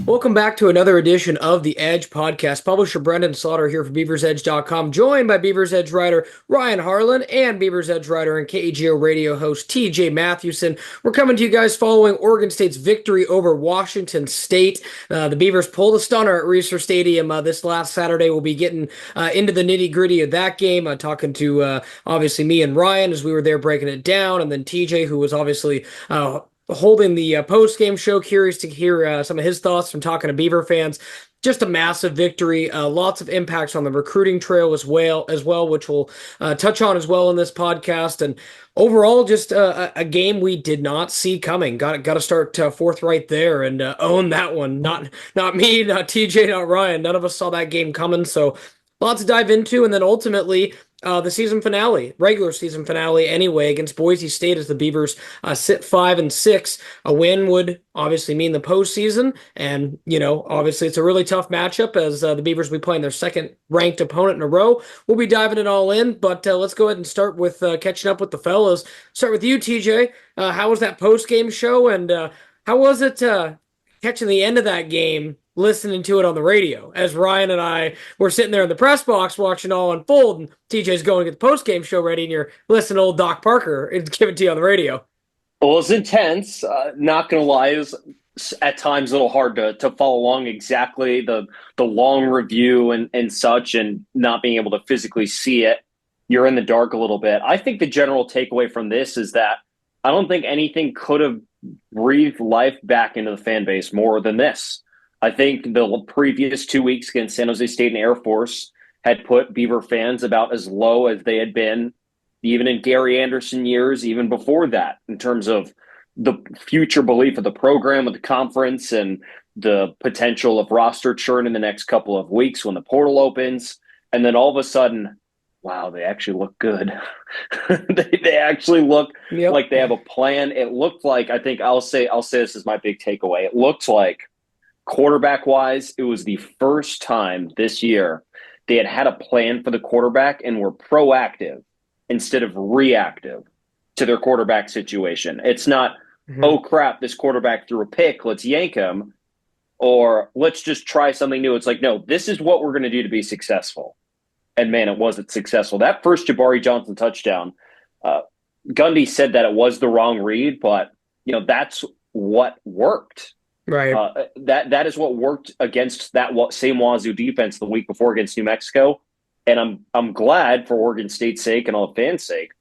Welcome back to another edition of the Edge podcast. Publisher Brenden Slaughter here for BeaversEdge.com, joined by Beavers Edge writer Ryan Harlan and Beavers Edge writer and KEGO radio host T.J. Mathewson. We're coming to you guys following Oregon State's victory over Washington State. The Beavers pulled a stunner at Reser Stadium this last Saturday. We'll be getting into the nitty-gritty of that game, talking to obviously me and Ryan as we were there breaking it down, and then TJ, who was obviously holding the post-game show. Curious to hear some of his thoughts from talking to Beaver fans. Just a massive victory. Lots of impacts on the recruiting trail as well, which we'll touch on as well in this podcast. And overall, just a game we did not see coming. Got to start forthright there and own that one. Not me, not TJ, not Ryan. None of us saw that game coming. So lots to dive into, and then ultimately the season finale, regular season finale anyway, against Boise State as the Beavers sit 5-6. A win would obviously mean the postseason, and obviously it's a really tough matchup as the Beavers will be playing their second ranked opponent in a row. We'll be diving it all in, but let's go ahead and start with catching up with the fellas. Start with you, TJ. How was that post game show, and how was it catching the end of that game, listening to it on the radio, as Ryan and I were sitting there in the press box watching it all unfold, and TJ's going to get the post-game show ready, and you're listening to old Doc Parker and give it to you on the radio? Well, it was intense. Not going to lie, it was at times a little hard to follow along exactly the long review and such, and not being able to physically see it. You're in the dark a little bit. I think the general takeaway from this is that I don't think anything could have breathed life back into the fan base more than this. I think the previous 2 weeks against San Jose State and Air Force had put Beaver fans about as low as they had been, even in Gary Anderson years, even before that, in terms of the future belief of the program, of the conference, and the potential of roster churn in the next couple of weeks when the portal opens. And then all of a sudden, wow, they actually look good. they actually look like they have a plan. It looked like, I think I'll say this is my big takeaway. It looked like, quarterback-wise, it was the first time this year they had a plan for the quarterback and were proactive instead of reactive to their quarterback situation. It's not, oh, crap, this quarterback threw a pick, let's yank him, or let's just try something new. It's like, no, this is what we're going to do to be successful. And, man, it wasn't successful. That first Jabari Johnson touchdown, Gundy said that it was the wrong read, but, that's what worked. Right. That is what worked against that same Wazoo defense the week before against New Mexico. And I'm glad, for Oregon State's sake and all the fans' sake,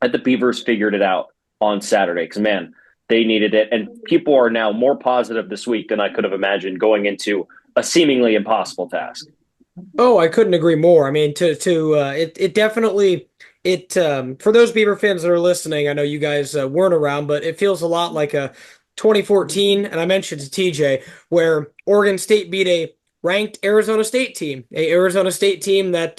that the Beavers figured it out on Saturday, because, man, they needed it. And people are now more positive this week than I could have imagined going into a seemingly impossible task. Oh, I couldn't agree more. I mean, it definitely, for those Beaver fans that are listening, I know you guys weren't around, but it feels a lot like a 2014, and I mentioned to TJ, where Oregon State beat a ranked Arizona State team, that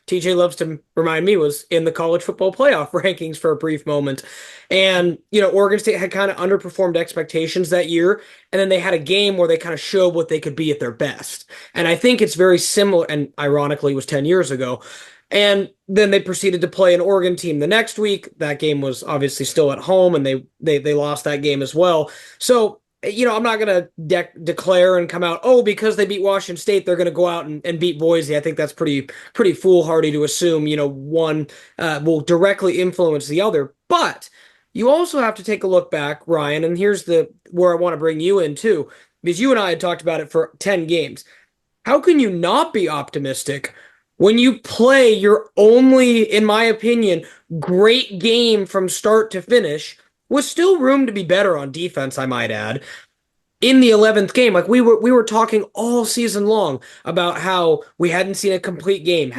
TJ loves to remind me was in the college football playoff rankings for a brief moment. And, Oregon State had kind of underperformed expectations that year, and then they had a game where they kind of showed what they could be at their best. And I think it's very similar, and ironically it was 10 years ago. And then they proceeded to play an Oregon team the next week. That game was obviously still at home, and they lost that game as well. So, I'm not going to declare and come out, because they beat Washington State, they're going to go out and beat Boise. I think that's pretty foolhardy to assume, one will directly influence the other. But you also have to take a look back, Ryan, and here's where I want to bring you in too, because you and I had talked about it for 10 games. How can you not be optimistic when you play your only, in my opinion, great game from start to finish, with still room to be better on defense, I might add, in the 11th game? Like we were talking all season long about how we hadn't seen a complete game.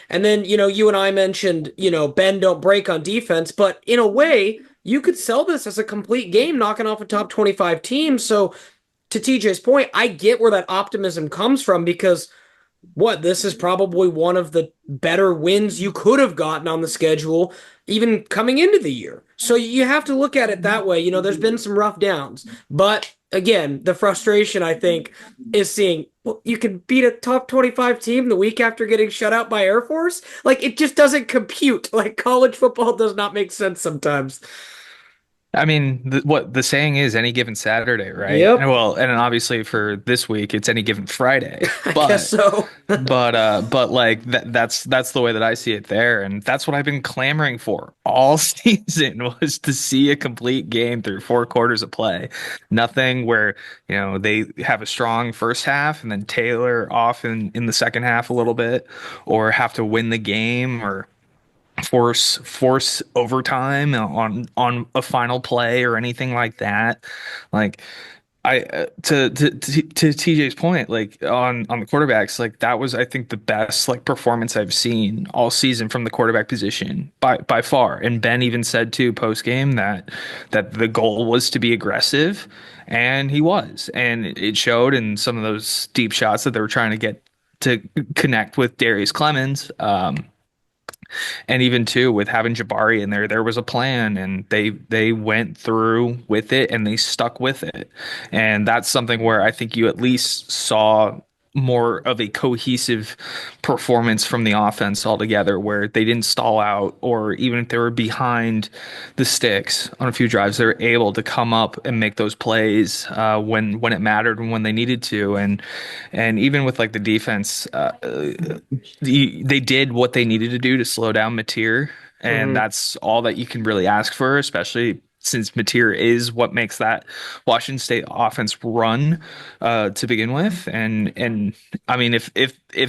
And then, you and I mentioned, bend don't break on defense, but in a way, you could sell this as a complete game, knocking off a top 25 team. So to TJ's point, I get where that optimism comes from, because this is probably one of the better wins you could have gotten on the schedule, even coming into the year. So you have to look at it that way. There's been some rough downs, but again, the frustration, I think, is seeing, you can beat a top 25 team the week after getting shut out by Air Force. Like, it just doesn't compute. Like, college football does not make sense sometimes. I mean, what the saying is, any given Saturday, right? And Yep, well, and then obviously for this week, it's any given Friday. I guess But so. but like that's the way that I see it there, and that's what I've been clamoring for all season was to see a complete game through 4 quarters of play. Nothing where, they have a strong first half and then tailor off in the second half a little bit, or have to win the game or force overtime on a final play or anything like that. Like I to TJ's point, like on the quarterbacks, like that was I think the best like performance I've seen all season from the quarterback position by far. And Ben even said too post game that the goal was to be aggressive, and he was, and it showed in some of those deep shots that they were trying to get to connect with Darius Clemens. And even too with having Jabari in there was a plan, and they went through with it and they stuck with it. And that's something where I think you at least saw more of a cohesive performance from the offense altogether, where they didn't stall out, or even if they were behind the sticks on a few drives, they were able to come up and make those plays when it mattered and when they needed to. And even with like the defense, they did what they needed to do to slow down Mateer, and Hmm. that's all that you can really ask for, especially since Mateer is what makes that Washington State offense run to begin with. And I mean, if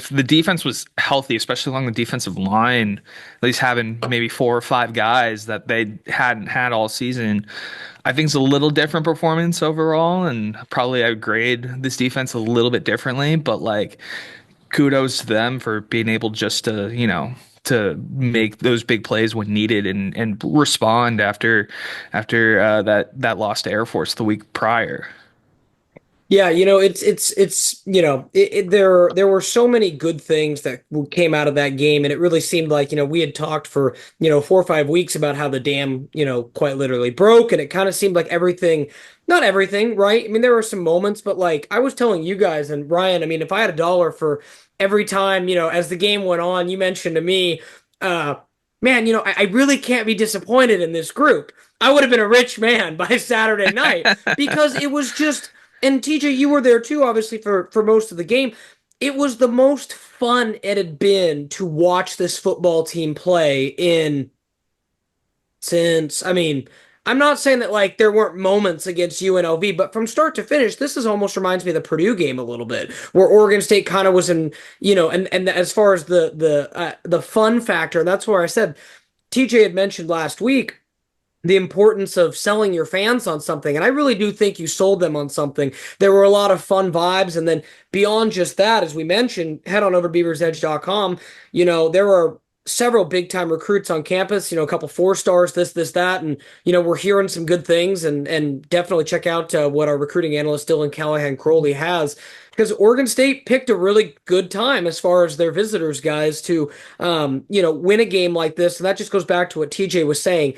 the defense was healthy, especially along the defensive line, at least having maybe 4 or 5 guys that they hadn't had all season, I think it's a little different performance overall, and probably I would grade this defense a little bit differently. But like, kudos to them for being able just to, to make those big plays when needed, and respond after that loss to Air Force the week prior. Yeah, it's there were so many good things that came out of that game, and it really seemed like we had talked for 4 or 5 weeks about how the dam quite literally broke, and it kind of seemed like everything, not everything, right? I mean, there were some moments, but like I was telling you guys and Ryan, I mean, if I had $1 for every time as the game went on, you mentioned to me, uh, man, I really can't be disappointed in this group. I would have been a rich man by Saturday night because it was just. And TJ, you were there too, obviously for most of the game. It was the most fun it had been to watch this football team play in since. I mean, I'm not saying that like there weren't moments against UNLV, but from start to finish, this is almost reminds me of the Purdue game a little bit, where Oregon State kind of was in, and as far as the fun factor, that's where I said TJ had mentioned last week the importance of selling your fans on something. And I really do think you sold them on something. There were a lot of fun vibes. And then beyond just that, as we mentioned, head on over to beaversedge.com. There are several big time recruits on campus, a couple 4 stars, this, that. And, we're hearing some good things, and definitely check out what our recruiting analyst, Dylan Callahan Crowley, has. Because Oregon State picked a really good time as far as their visitors, guys, to, win a game like this. And that just goes back to what TJ was saying,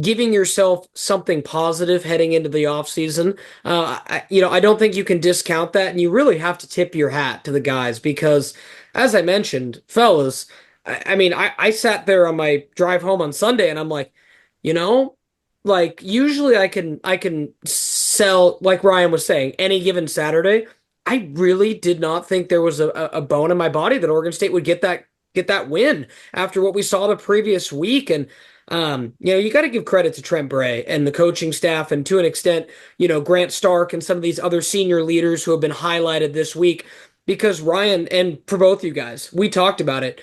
giving yourself something positive heading into the offseason. I don't think you can discount that, and you really have to tip your hat to the guys because, as I mentioned, fellas, I mean, I sat there on my drive home on Sunday, and I'm like, you know, like usually I can sell, like Ryan was saying, any given Saturday. I really did not think there was a bone in my body that Oregon State would get that win after what we saw the previous week. And you got to give credit to Trent Bray and the coaching staff, and to an extent, Grant Stark and some of these other senior leaders who have been highlighted this week. Because Ryan, and for both you guys, we talked about it.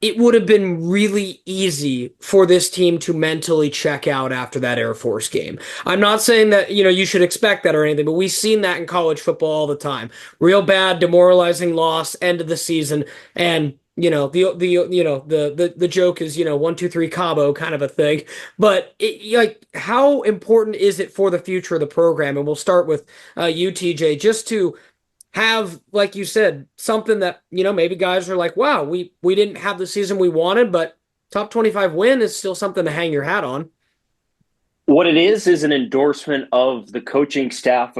It would have been really easy for this team to mentally check out after that Air Force game. I'm not saying that, you should expect that or anything, but we've seen that in college football all the time. Real bad, demoralizing loss, end of the season, and the joke is 1, 2, 3 Cabo kind of a thing. But like, how important is it for the future of the program? And we'll start with you, TJ, just to have, like you said, something that, maybe guys are like, wow, we didn't have the season we wanted, but top 25 win is still something to hang your hat on. What it is an endorsement of the coaching staff's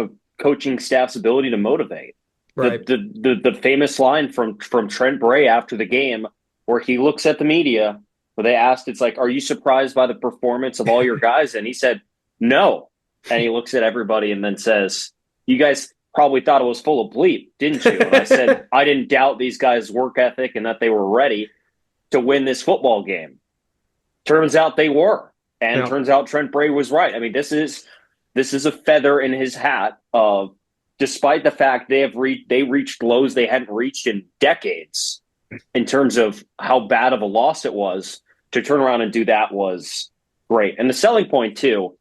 ability to motivate. The Right. the the, the famous line from Trent Bray after the game, where he looks at the media where they asked, it's like, are you surprised by the performance of all your guys? And he said, no. And he looks at everybody and then says, you guys probably thought it was full of bleep, didn't you? And I said, I didn't doubt these guys' work ethic and that they were ready to win this football game. Turns out they were. And turns out Trent Bray was right. I mean, this is a feather in his hat of, despite the fact they reached lows they hadn't reached in decades in terms of how bad of a loss it was, to turn around and do that was great. And the selling point, too,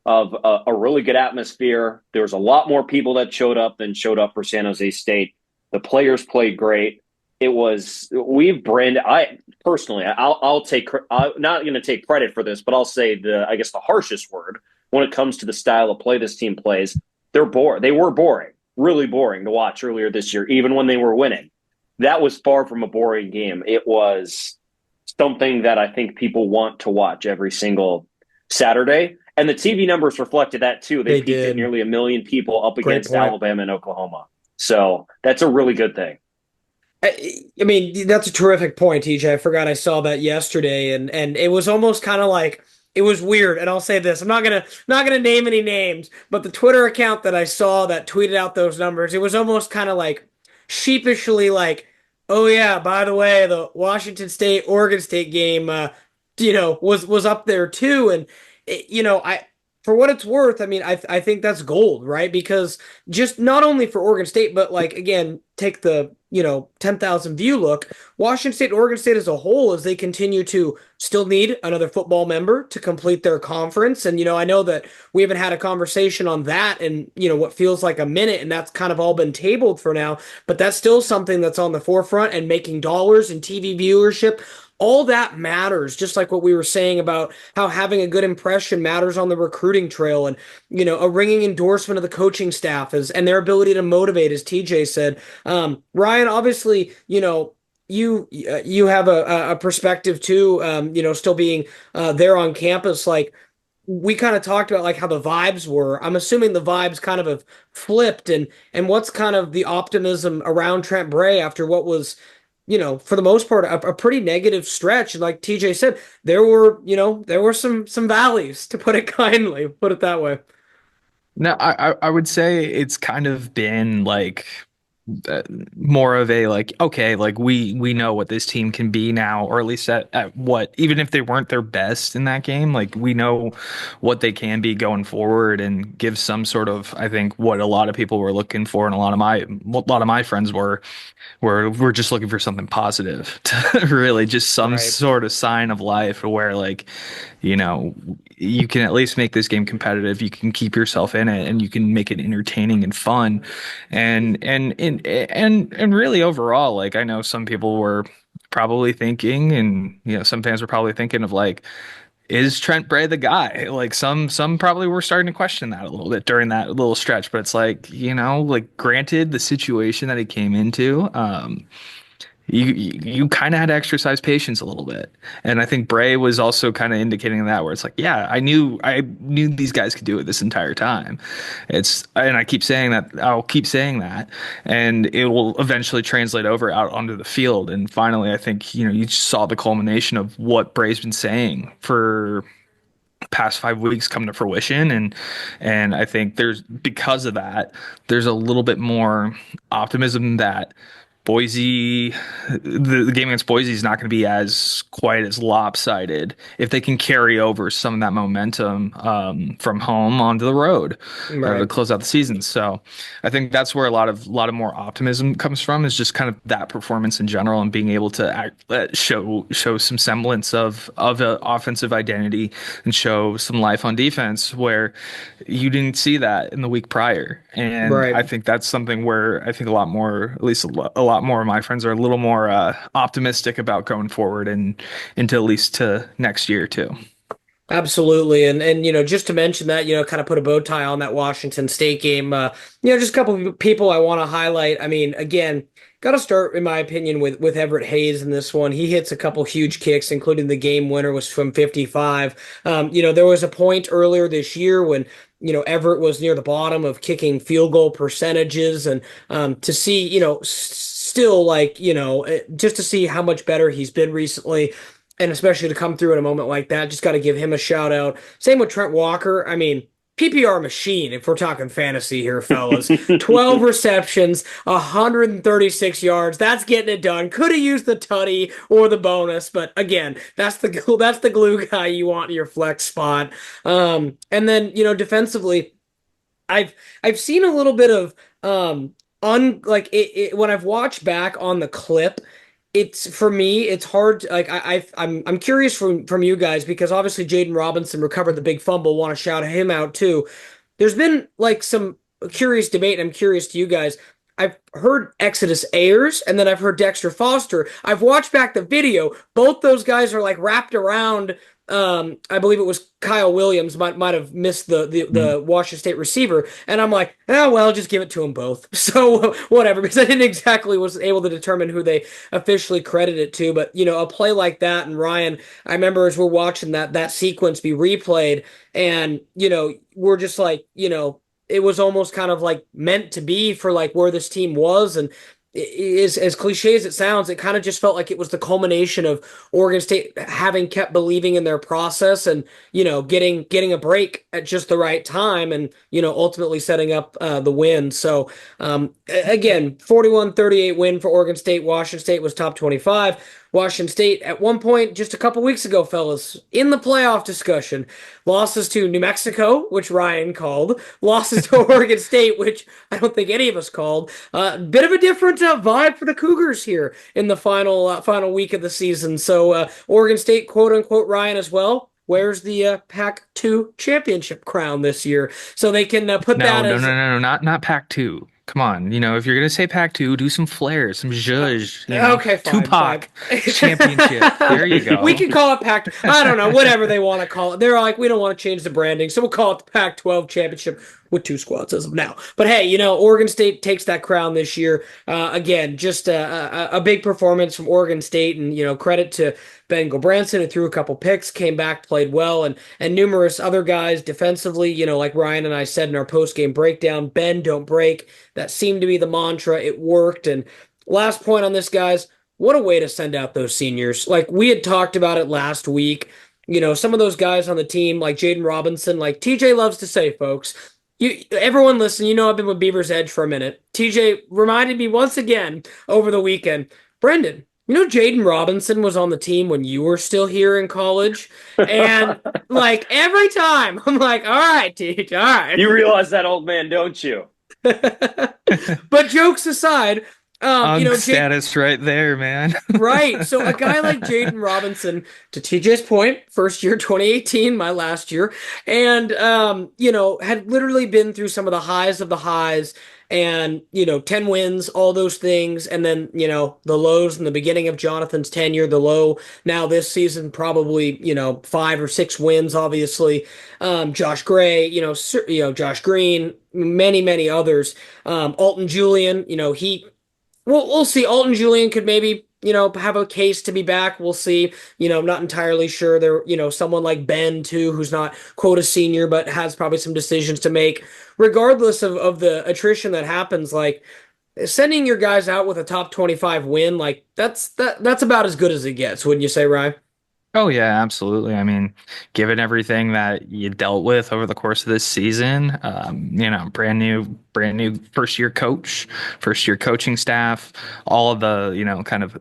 of a really good atmosphere. There was a lot more people that showed up than showed up for San Jose State. The players played great. It was, I personally, I'll take, I'm not going to take credit for this, but I'll say I guess the harshest word when it comes to the style of play this team plays. They were boring, really boring to watch earlier this year, even when they were winning. That was far from a boring game. It was something that I think people want to watch every single Saturday. And the TV numbers reflected that too. They peaked at nearly 1 million people up against Alabama and Oklahoma. So that's a really good thing. I mean, that's a terrific point, TJ. I forgot I saw that yesterday, and it was almost kind of like, it was weird. And I'll say this: I'm not gonna name any names, but the Twitter account that I saw that tweeted out those numbers, it was almost kind of like sheepishly like, oh yeah, by the way, the Washington State Oregon State game, was up there too, and I. For what it's worth, I mean, I think that's gold, right? Because just not only for Oregon State, but like, again, take the 10,000 view look. Washington State, Oregon State as a whole, as they continue to still need another football member to complete their conference. And, I know that we haven't had a conversation on that in, what feels like a minute, and that's kind of all been tabled for now. But that's still something that's on the forefront and making dollars and TV viewership. All that matters, just like what we were saying about how having a good impression matters on the recruiting trail, and a ringing endorsement of the coaching staff and their ability to motivate, as TJ said. Ryan, obviously, you have a perspective too. Still being there on campus, like we kind of talked about, like how the vibes were. I'm assuming the vibes kind of have flipped, and what's kind of the optimism around Trent Bray after what was, for the most part, a pretty negative stretch. And like TJ said, there were some valleys, to put it kindly, put it that way. No, I would say it's kind of been like more of a like, okay, like we know what this team can be now, or at least at what, even if they weren't their best in that game, like we know what they can be going forward, and give some sort of, I think, what a lot of people were looking for, and a lot of my friends we're just looking for something positive, to really just some sort of sign of life where, like, you can at least make this game competitive, you can keep yourself in it, and you can make it entertaining and fun. And really overall, like, I know some people were probably thinking, and some fans were probably thinking of like, is Trent Bray the guy? Like some probably were starting to question that a little bit during that little stretch, but it's like, like, granted the situation that he came into, you kind of had to exercise patience a little bit. And I think Bray was also kind of indicating that, where it's like, yeah, I knew these guys could do it this entire time. And I keep saying that, I'll keep saying that, and it will eventually translate over out onto the field. And finally, I think, you just saw the culmination of what Bray's been saying for past 5 weeks come to fruition. And I think because of that, there's a little bit more optimism that Boise, the game against Boise is not going to be quite as lopsided if they can carry over some of that momentum from home onto the road to close out the season. So I think that's where a lot of more optimism comes from, is just kind of that performance in general, and being able to show some semblance of an offensive identity, and show some life on defense, where you didn't see that in the week prior. And I think that's something where I think a lot more, at least a lot more of my friends are a little more optimistic about going forward and into at least to next year too. Absolutely. And just to mention that, kind of put a bow tie on that Washington State game, just a couple of people I want to highlight. I mean, again, got to start, in my opinion, with Everett Hayes in this one. He hits a couple huge kicks, including the game winner was from 55. There was a point earlier this year when, Everett was near the bottom of kicking field goal percentages, and to see, still, like, just to see how much better he's been recently. and especially to come through in a moment like that, just got to give him a shout out. Same with Trent Walker. I mean, PPR machine, if we're talking fantasy here, fellas. 12 receptions, 136 yards. That's getting it done. Could have used the tutty or the bonus, but again, that's the glue guy you want in your flex spot. And then, defensively, I've seen a little bit of like when I've watched back on the clip, it's for me, it's hard like I'm curious from you guys because obviously Jaden Robinson recovered the big fumble, want to shout him out too. There's been like some curious debate, and I'm curious to you guys. I've heard Exodus Ayers and then I've heard Dexter Foster. I've watched back the video. Both those guys are like wrapped around. I believe it was Kyle Williams might have missed the Washington State receiver, and I'm like, oh well, just give it to them both. So whatever, because I didn't exactly was able to determine who they officially credited it to, but a play like that, and Ryan, I remember as we're watching that sequence be replayed, and we're just like, it was almost kind of like meant to be for like where this team was, and is as cliche as it sounds, it kind of just felt like it was the culmination of Oregon State having kept believing in their process and getting a break at just the right time and ultimately setting up the win. So again, 41-38 win for Oregon State. Washington State was top 25. Washington State at one point just a couple weeks ago, fellas, in the playoff discussion, losses to New Mexico, which Ryan called, losses to Oregon State, which I don't think any of us called. Bit of a different vibe for the Cougars here in the final week of the season. So Oregon State, quote unquote, Ryan as well. Where's the Pac-2 championship crown this year? So they can put that as no, not Pac-2. Come on, if you're gonna say Pac-2, do some flair, some zhuzh, okay, fine, Tupac fine. championship. There you go. We can call it Pac. I don't know, whatever they want to call it. They're like, we don't want to change the branding, so we'll call it the Pac-12 championship with 2 squads as of now. But hey, Oregon State takes that crown this year. Again, just a big performance from Oregon State, and credit to Ben Gulbranson, who threw a couple picks, came back, played well, and numerous other guys defensively. Like Ryan and I said in our post game breakdown, bend, don't break. That seemed to be the mantra. It worked. And last point on this, guys. What a way to send out those seniors. Like we had talked about it last week. Some of those guys on the team, like Jaden Robinson, like TJ loves to say, folks. Everyone listen, I've been with Beaver's Edge for a minute. TJ reminded me once again over the weekend, Brenden, Jaden Robinson was on the team when you were still here in college. And like every time, I'm like, all right, TJ, all right. You realize that, old man, don't you? But jokes aside, status right there, man. Right. So a guy like Jaden Robinson, to TJ's point, first year 2018, my last year, and had literally been through some of the highs and 10 wins, all those things, and then the lows in the beginning of Jonathan's tenure, the low now this season probably 5 or 6 wins, obviously. Josh Gray, Josh Green, many others. Alton Julian, he. We'll see. Alton Julian could maybe, have a case to be back. We'll see. I'm not entirely sure. There, someone like Ben too, who's not quote a senior, but has probably some decisions to make. Regardless of the attrition that happens, like sending your guys out with a top 25 win, like that's about as good as it gets, wouldn't you say, Ryan? Oh yeah, absolutely. I mean, given everything that you dealt with over the course of this season, brand new first year coach, first year coaching staff, all of the, kind of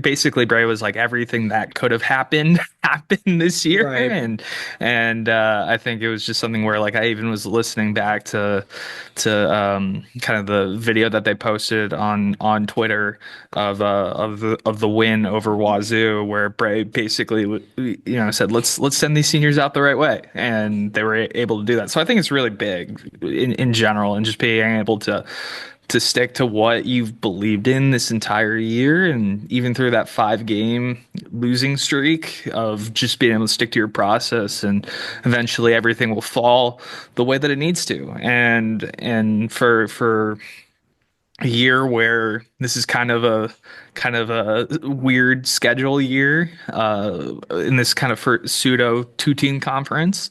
basically Bray was like everything that could have happened happened this year. Right. And I think it was just something where like I even was listening back to kind of the video that they posted on Twitter of the win over Wazoo, where Bray basically said let's send these seniors out the right way, and they were able to do that. So I think it's really big in general, and just being able to stick to what you've believed in this entire year, and even through that 5-game losing streak of just being able to stick to your process, and eventually everything will fall the way that it needs to. And for a year where this is kind of a kind of a weird schedule year in this kind of pseudo two-team conference.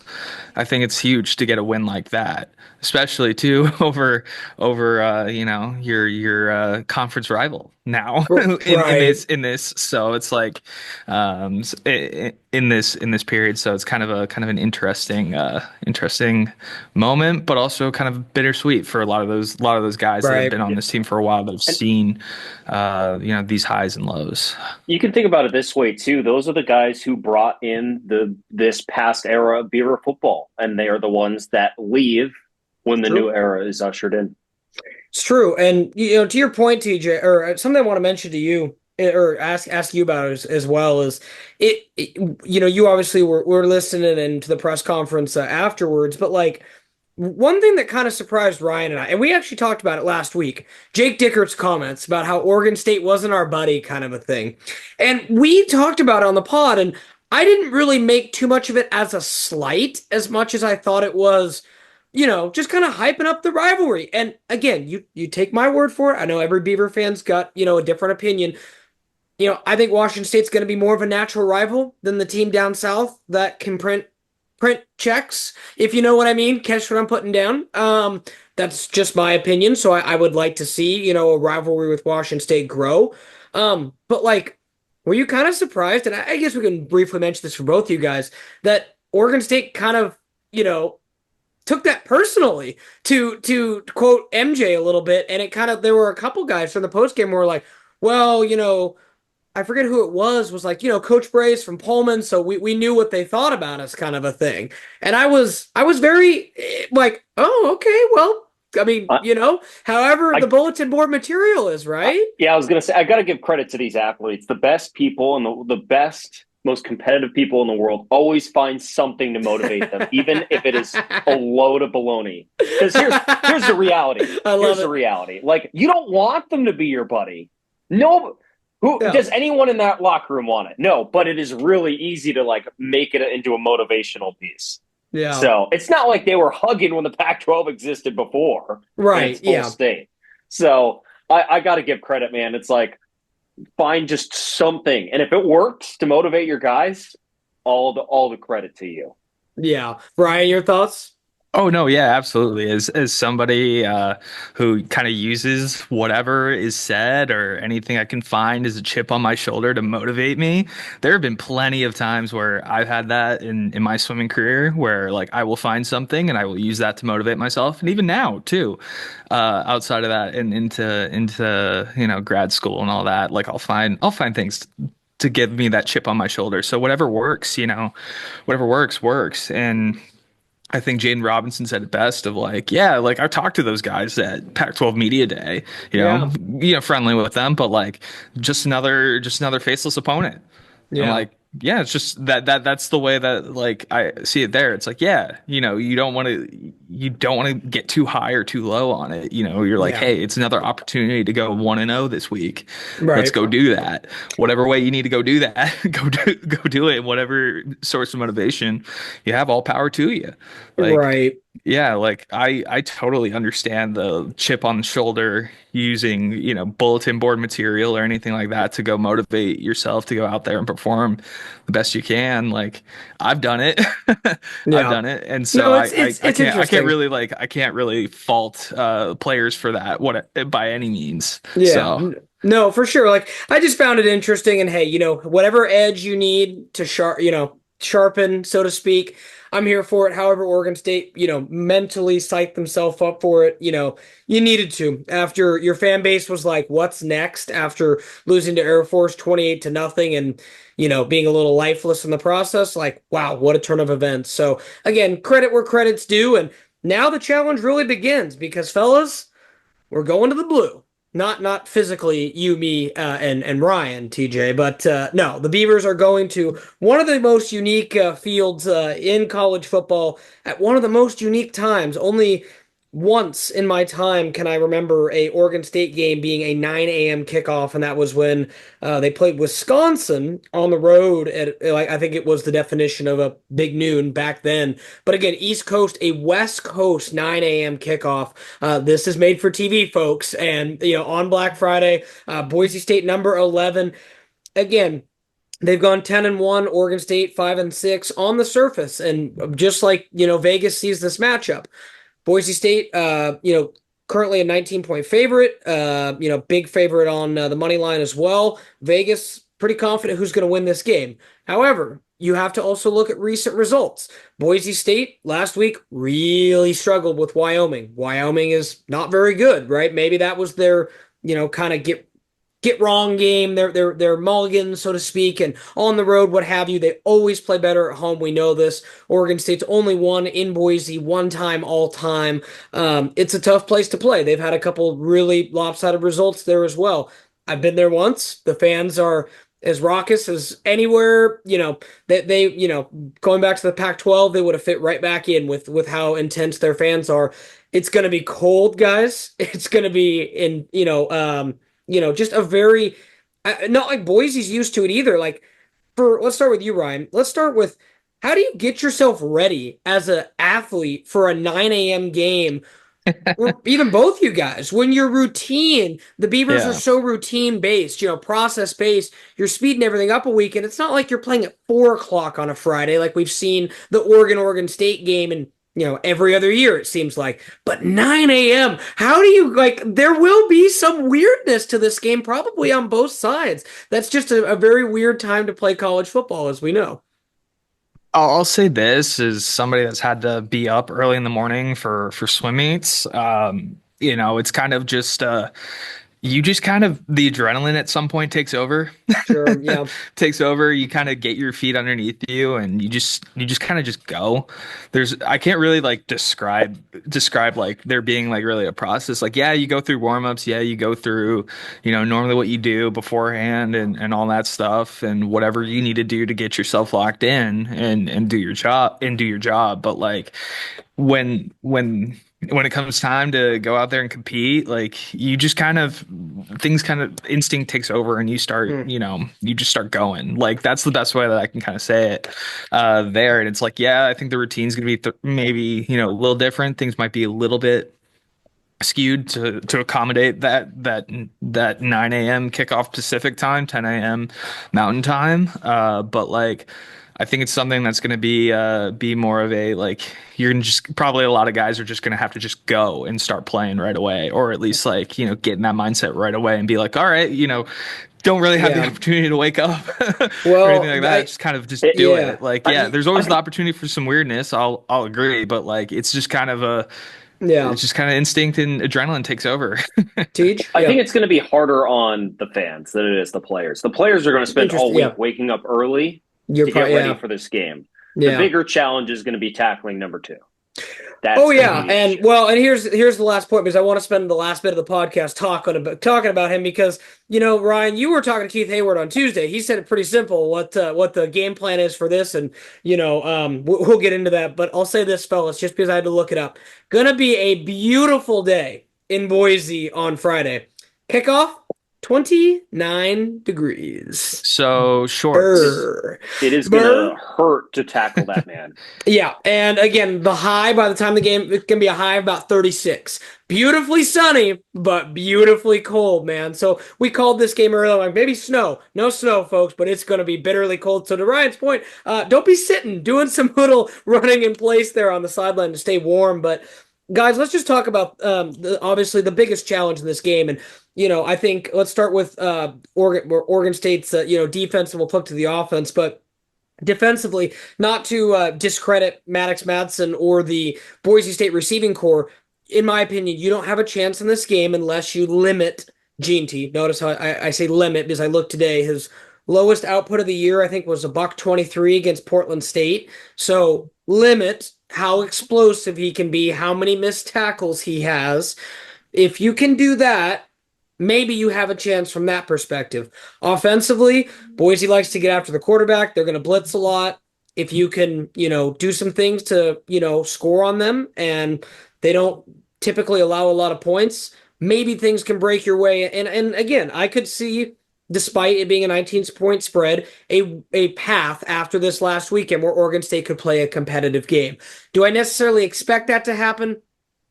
I think it's huge to get a win like that, especially too over your conference rival now Right. in this. So it's like in this period. So it's kind of an interesting moment, but also kind of bittersweet for a lot of those guys that have Right. been on Yeah. this team for a while that have And seen these highs and lows. you can think about it this way too. Those are the guys who brought in this past era of Beaver football, and they are the ones that leave when the new True. era is ushered in. It's true. And to your point, TJ, or something I want to mention to you or ask you about as well is you obviously were listening and to the press conference afterwards, but like one thing that kind of surprised Ryan and I, and we actually talked about it last week, Jake Dickert's comments about how Oregon State wasn't our buddy kind of a thing. And we talked about it on the pod, and I didn't really make too much of it as a slight as much as I thought it was, just kind of hyping up the rivalry. And again, you take my word for it. I know every Beaver fan's got, a different opinion. I think Washington State's going to be more of a natural rival than the team down south that can print checks, if you know what I mean. Catch what I'm putting down. That's just my opinion. So I would like to see, a rivalry with Washington State grow. But like, were you kind of surprised? And I guess we can briefly mention this for both you guys, that Oregon State kind of, took that personally to quote MJ a little bit, and it kind of there were a couple guys from the post game who were like, well, I forget who it was like, Coach Bray's from Pullman, so we knew what they thought about us, kind of a thing. And I was very like, oh, okay, well, I mean, I, however I the bulletin board material is, right? yeah, I was gonna say I got to give credit to these athletes. The best people and the best, most competitive people in the world always find something to motivate them, even if it is a load of baloney. Because here's the reality. I love Here's the it. reality. Like, you don't want them to be your buddy. No, who Yeah. does anyone in that locker room want it? No, but it is really easy to like make it into a motivational piece. Yeah. So it's not like they were hugging when the Pac-12 existed before in Right. its full Yeah. state. So I got to give credit, man. It's like, find just something, and if it works to motivate your guys, all the credit to you. Yeah. Ryan, your thoughts? Oh no, yeah, absolutely. As somebody who kind of uses whatever is said or anything I can find as a chip on my shoulder to motivate me, there have been plenty of times where I've had that in my swimming career where like I will find something and I will use that to motivate myself, and even now too, outside of that and into grad school and all that, like I'll find things to give me that chip on my shoulder. So whatever works, whatever works, and I think Jaden Robinson said it best of like, yeah, like I talked to those guys at Pac-12 Media Day, Yeah. friendly with them, but like just another faceless opponent. And Yeah. like, yeah, it's just that's the way that like I see it there. It's like, yeah, you don't want to get too high or too low on it. You're like, Yeah. hey, it's another opportunity to go 1-0 this week. Let's Right. go do that. Whatever way you need to go do that, go do it. Whatever source of motivation you have, all power to you. Like, Right. yeah, like I totally understand the chip on the shoulder using, bulletin board material or anything like that to go motivate yourself to go out there and perform the best you can. Like I've done it. I've Yeah. done it. And No, so it's I can't interesting. really I can't really fault players for that by any means. Yeah. So No, for sure. Like I just found it interesting, and hey, whatever edge you need to sharpen, so to speak, I'm here for it. However, Oregon State, mentally psyched themselves up for it. You needed to after your fan base was like, "What's next?" After losing to Air Force 28-0, and being a little lifeless in the process. Like, wow, what a turn of events. So again, credit where credit's due, and now the challenge really begins because, fellas, we're going to the blue. Not physically you, me, and Ryan, TJ, but no, the Beavers are going to one of the most unique fields in college football at one of the most unique times. Only once in my time can I remember a Oregon State game being a 9 a.m. kickoff, and that was when they played Wisconsin on the road at, like, I think it was the definition of a big noon back then. But again, East Coast, a West Coast 9 a.m. kickoff. This is made for TV, folks, and on Black Friday, Boise State number 11. Again, they've gone 10-1, Oregon State 5-6 on the surface, and just like Vegas sees this matchup. Boise State, currently a 19-point favorite, big favorite on the money line as well. Vegas, pretty confident who's going to win this game. However, you have to also look at recent results. Boise State last week really struggled with Wyoming. Wyoming is not very good, right? Maybe that was their, kind of get wrong game, their mulligan, so to speak, and on the road, what have you. They always play better at home. We know this. Oregon State's only won in Boise one time all time. It's a tough place to play. They've had a couple really lopsided results there as well. I've been there once. The fans are as raucous as anywhere. Going back to the Pac-12, they would have fit right back in with how intense their fans are. It's going to be cold, guys. It's going to be just a very, not like Boise's used to it either. Like, let's start with you, Ryan. Let's start with, how do you get yourself ready as an athlete for a 9 a.m. game? Or even both you guys, when your routine, the Beavers are so routine based, process based, you're speeding everything up a week, and it's not like you're playing at 4 o'clock on a Friday, like we've seen the Oregon State game and every other year, it seems like. But 9 a.m., how do you, there will be some weirdness to this game, probably on both sides. That's just a very weird time to play college football, as we know. I'll say this as somebody that's had to be up early in the morning for swim meets. It's kind of just you just kind of, the adrenaline at some point takes over. Sure, yeah. Takes over. You kind of get your feet underneath you, and you just kind of just go. I can't really like describe like there being like really a process. Like, yeah, you go through warm-ups, yeah, you go through, normally what you do beforehand and all that stuff, and whatever you need to do to get yourself locked in and do your job. But like when it comes time to go out there and compete, like you just instinct takes over, and you start, you just start going. Like, that's the best way that I can kind of say it there. And it's like, yeah, I think the routine's going to be maybe, a little different. Things might be a little bit skewed to accommodate that 9 a.m. kickoff Pacific time, 10 a.m. Mountain time. But like, I think it's something that's going to be more of a, like, you're going to just, probably a lot of guys are just going to have to just go and start playing right away, or at least like, get in that mindset right away and be like, all right, don't really have the opportunity to wake up or anything like that. Just kind of just do it. Like, there's always the opportunity for some weirdness. I'll agree, but like, it's just kind of it's just kind of instinct and adrenaline takes over. Teach? I think it's going to be harder on the fans than it is the players. The players are going to spend all week waking up early to get ready for this game. The bigger challenge is going to be tackling number 2. That's and here's the last point, because I want to spend the last bit of the podcast talking about him, because Ryan, you were talking to Keith Hayward on Tuesday. He said it pretty simple what the game plan is for this, and we'll get into that. But I'll say this, fellas, just because I had to look it up. Gonna be a beautiful day in Boise on Friday. Kickoff 29 degrees. So shorts. It is going to hurt to tackle that man. Yeah, and again, the high by the time the game, it can be a high of about 36. Beautifully sunny, but beautifully cold, man. So we called this game earlier, like, maybe snow. No snow, folks, but it's going to be bitterly cold. So to Ryan's point, don't be sitting, doing some little running in place there on the sideline to stay warm. But guys, let's just talk about obviously the biggest challenge in this game. And I think let's start with Oregon State's defense, and we'll flip to the offense. But defensively, not to discredit Mathewson or the Boise State receiving core, in my opinion, you don't have a chance in this game unless you limit G&T. Notice how I say limit, because I looked today. His lowest output of the year, I think, was $123 against Portland State. So limit how explosive he can be, how many missed tackles he has. If you can do that, maybe you have a chance from that perspective. Offensively, Boise likes to get after the quarterback. They're going to blitz a lot. If you can, do some things to, score on them, and they don't typically allow a lot of points, maybe things can break your way. And again, I could see, despite it being a 19-point spread, a path after this last weekend where Oregon State could play a competitive game. Do I necessarily expect that to happen?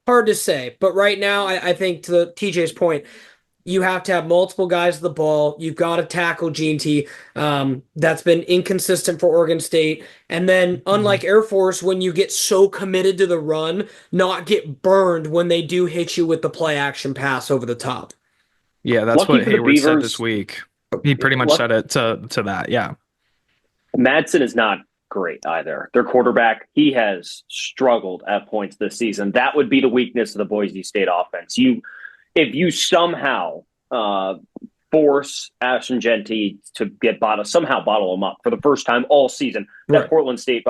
Hard to say. But right now, I think to TJ's point, you have to have multiple guys at the ball. You've got to tackle G&T. That's been inconsistent for Oregon State. And then, unlike Air Force, when you get so committed to the run, not get burned when they do hit you with the play action pass over the top. Yeah, that's Lucky what for the Hayward said this Beavers, week. He pretty much said it to that. Yeah. Mathewson is not great either. Their quarterback, he has struggled at points this season. That would be the weakness of the Boise State offense. If you somehow force Ashton Genty to somehow bottle him up for the first time all season. That Portland State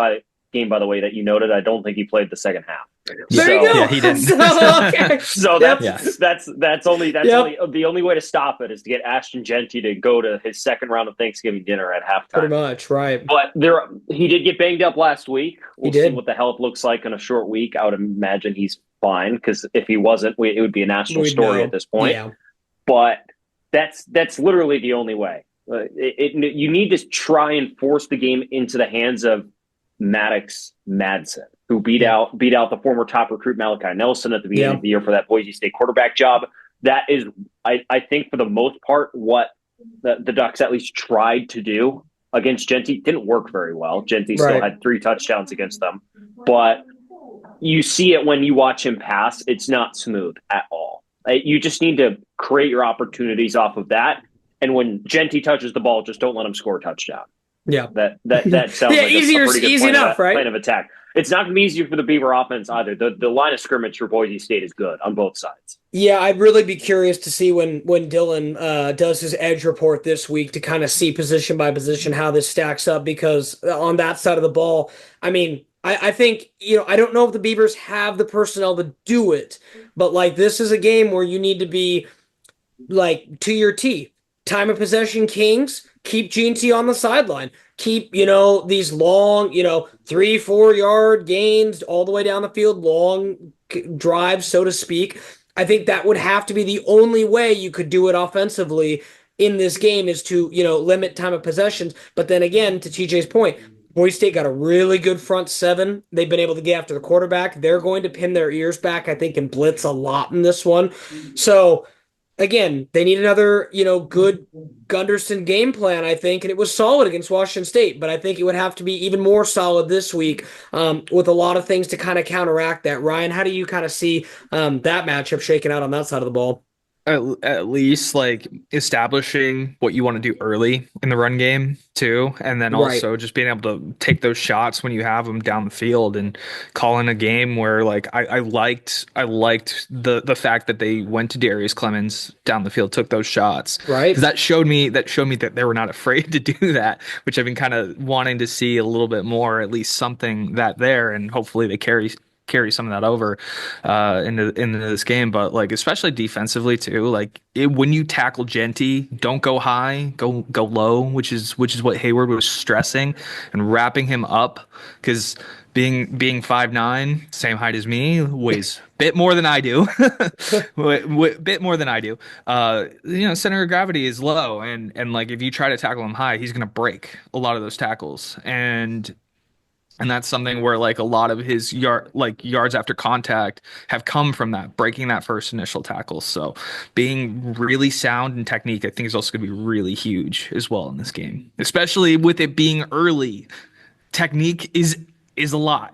game, by the way, that you noted, I don't think he played the second half. There you go. Yeah, he didn't. So that's only the only way to stop it is to get Ashton Genty to go to his second round of Thanksgiving dinner at halftime. Pretty much, right. But he did get banged up last week. We'll see what the health looks like in a short week. I would imagine he's fine, because if he wasn't, it would be a national story at this point. Yeah. But that's literally the only way. You need to try and force the game into the hands of Mathewson, who beat out the former top recruit Malachi Nelson at the beginning of the year for that Boise State quarterback job. That is, I think, for the most part, what the Ducks at least tried to do against Genty. Didn't work very well. Genty still had 3 touchdowns against them, but you see it when you watch him pass. It's not smooth at all. You just need to create your opportunities off of that. And when Genty touches the ball, just don't let him score a touchdown. Yeah, that sounds like easier, a pretty good easy enough, right? Plan of attack. It's not going to be easy for the Beaver offense either. The line of scrimmage for Boise State is good on both sides. Yeah, I'd really be curious to see when Dylan does his edge report this week to kind of see position by position how this stacks up, because on that side of the ball, I mean, I think, I don't know if the Beavers have the personnel to do it, but like, this is a game where you need to be like to your T. Time of possession kings, keep G&T on the sideline. Keep, these long, 3-4 yard gains all the way down the field, long drives, so to speak. I think that would have to be the only way you could do it offensively in this game, is to, limit time of possessions. But then again, to TJ's point, Boise State got a really good front seven. They've been able to get after the quarterback. They're going to pin their ears back, I think, and blitz a lot in this one. So, again, they need another, good Gunderson game plan, I think, and it was solid against Washington State, but I think it would have to be even more solid this week, with a lot of things to kind of counteract that. Ryan, how do you kind of see that matchup shaking out on that side of the ball? At least like establishing what you want to do early in the run game too, and then also just being able to take those shots when you have them down the field, and calling a game where like I liked the fact that they went to Darius Clemens down the field, took those shots, right? That showed me that they were not afraid to do that, which I've been kind of wanting to see a little bit more, at least something that there, and hopefully they carry some of that over into this game. But like, especially defensively too, like when you tackle Genty, don't go high, go low, which is what Hayward was stressing, and wrapping him up, because being 5'9", same height as me, weighs a bit more than I do. Bit more than I do. Center of gravity is low, and like if you try to tackle him high, he's gonna break a lot of those tackles, and that's something where like a lot of his yards after contact have come from that, breaking that first initial tackle. So being really sound in technique, I think, is also going to be really huge as well in this game, especially with it being early. Technique is a lot.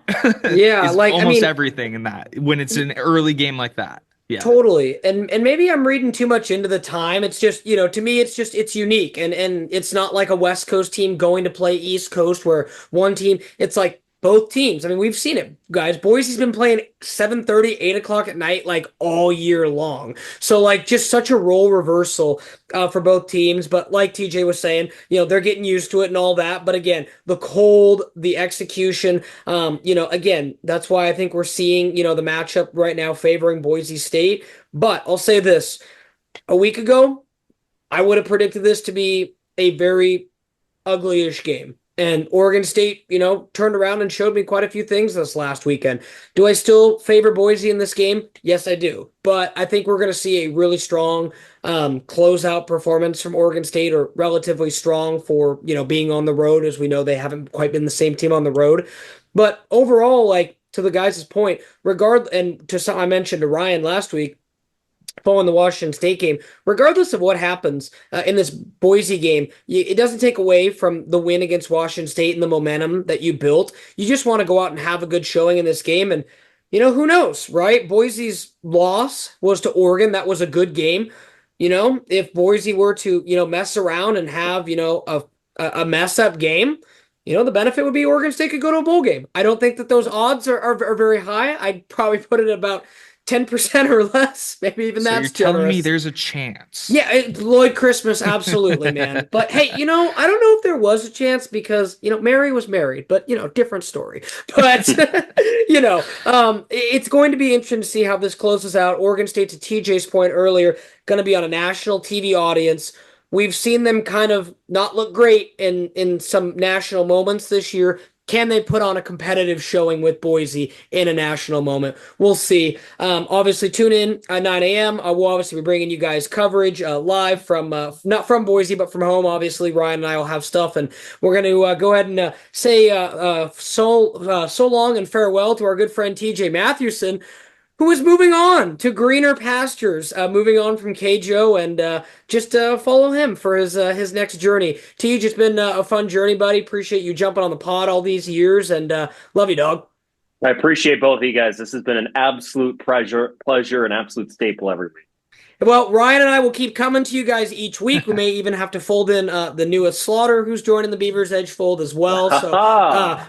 Yeah, like almost everything in that when it's an early game like that. Yeah. Totally. And maybe I'm reading too much into the time. It's just, to me, it's unique. And it's not like a West Coast team going to play East Coast, where one team, it's like both teams. I mean, we've seen it, guys. Boise's been playing 7:30, 8 o'clock at night, like all year long. So like, just such a role reversal for both teams. But like TJ was saying, they're getting used to it and all that. But again, the cold, the execution, again, that's why I think we're seeing, the matchup right now favoring Boise State. But I'll say this, a week ago, I would have predicted this to be a very ugly-ish game. And Oregon State, turned around and showed me quite a few things this last weekend. Do I still favor Boise in this game? Yes, I do. But I think we're going to see a really strong closeout performance from Oregon State, or relatively strong for, being on the road, as we know they haven't quite been the same team on the road. But overall, like to the guys' point, and to some I mentioned to Ryan last week, following the Washington State game, regardless of what happens in this Boise game, it doesn't take away from the win against Washington State and the momentum that you built. You just want to go out and have a good showing in this game. And, who knows, right? Boise's loss was to Oregon. That was a good game. If Boise were to, mess around and have, a mess up game, the benefit would be Oregon State could go to a bowl game. I don't think that those odds are very high. I'd probably put it about 10% or less. Maybe even So that's you're telling generous. me there's a chance. Yeah, Lloyd Christmas, absolutely, man. But hey, I don't know if there was a chance because, Mary was married, but, different story. But, it's going to be interesting to see how this closes out. Oregon State, to TJ's point earlier, going to be on a national TV audience. We've seen them kind of not look great in some national moments this year. Can they put on a competitive showing with Boise in a national moment? We'll see. Obviously, tune in at 9 a.m. We'll obviously be bringing you guys coverage live from, not from Boise, but from home. Obviously, Ryan and I will have stuff, and we're going to go ahead and say so long and farewell to our good friend T.J. Mathewson, who is moving on to greener pastures, moving on from KJO, and just follow him for his next journey. Tej, it's been a fun journey, buddy. Appreciate you jumping on the pod all these years, and love you, dog. I appreciate both of you guys. This has been an absolute pleasure, an absolute staple every week. Well, Ryan and I will keep coming to you guys each week. We may even have to fold in the newest Slaughter, who's joining the Beavers Edge fold as well. So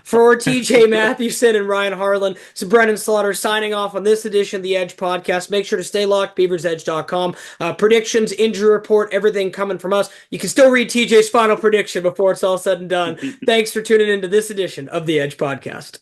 for TJ Mathewson and Ryan Harlan, so Brenden Slaughter signing off on this edition of the Edge podcast. Make sure to stay locked, BeaversEdge.com. Predictions, injury report, everything coming from us. You can still read TJ's final prediction before it's all said and done. Thanks for tuning into this edition of the Edge podcast.